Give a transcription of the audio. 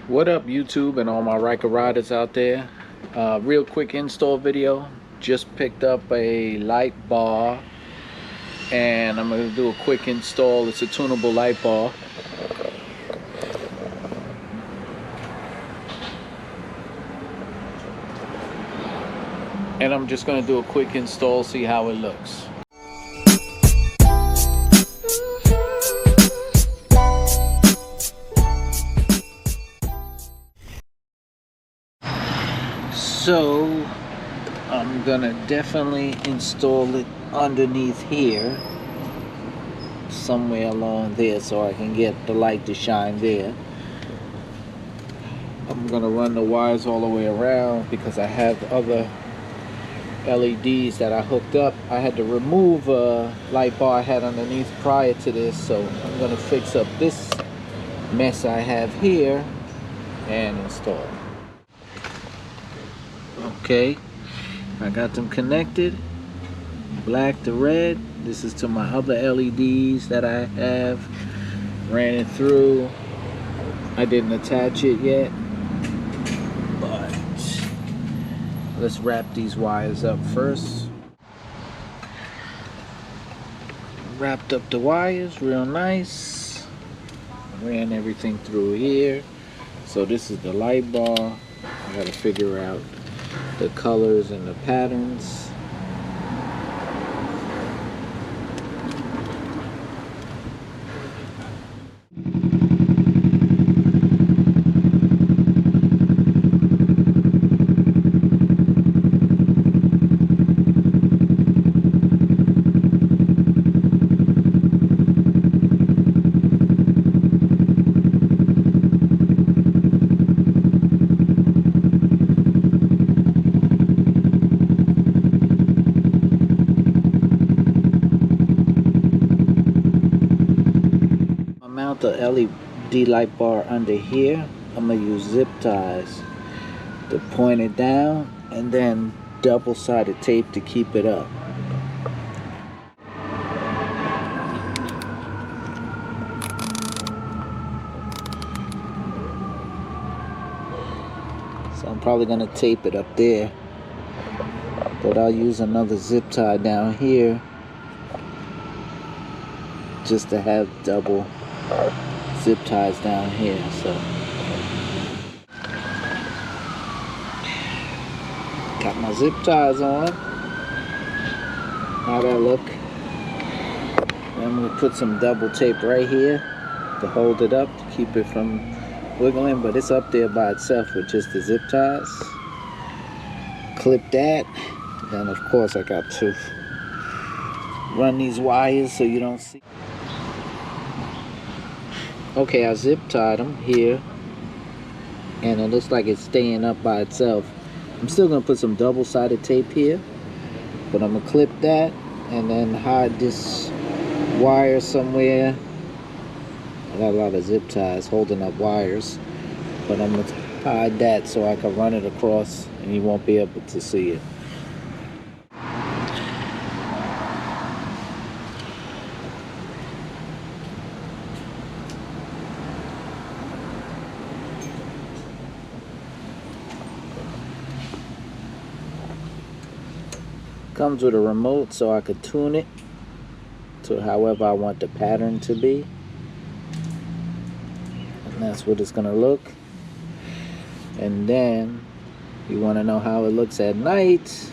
What up, YouTube and all my Ryker riders out there? Real quick install video. Just picked up a light bar and I'm going to do a quick install. It's a tunable light bar. And I'm just going to do a quick install, see how it looks. So I'm gonna definitely install it underneath here, somewhere along there, so I can get the light to shine there. I'm gonna run the wires all the way around because I have other LEDs that I hooked up. I had to remove a light bar I had underneath prior to this, so I'm gonna fix up this mess I have here and install. Okay, I got them connected, black to red. This is to my other LEDs that I have. Ran it through. I didn't attach it yet, but let's wrap these wires up first. Wrapped up the wires real nice. Ran everything through here. So this is the light bar. I gotta figure out the colors and the patterns. Mount the LED light bar under here. I'm gonna use zip ties to point it down and then double-sided tape to keep it up. So I'm probably gonna tape it up there, but I'll use another zip tie down here just to have double zip ties down here. So got my zip ties on. How that look? And I'm gonna put some double tape right here to hold it up, to keep it from wiggling, but it's up there by itself with just the zip ties. Clip that. Then of course I got to run these wires so you don't see. Okay, I zip tied them here and it looks like it's staying up by itself. I'm still gonna put some double-sided tape here, but I'm gonna clip that and then hide this wire somewhere. I got a lot of zip ties holding up wires, but I'm gonna hide that so I can run it across and you won't be able to see it. Comes with a remote so I could tune it to however I want the pattern to be, and that's what it's gonna look. And then you want to know how it looks at night.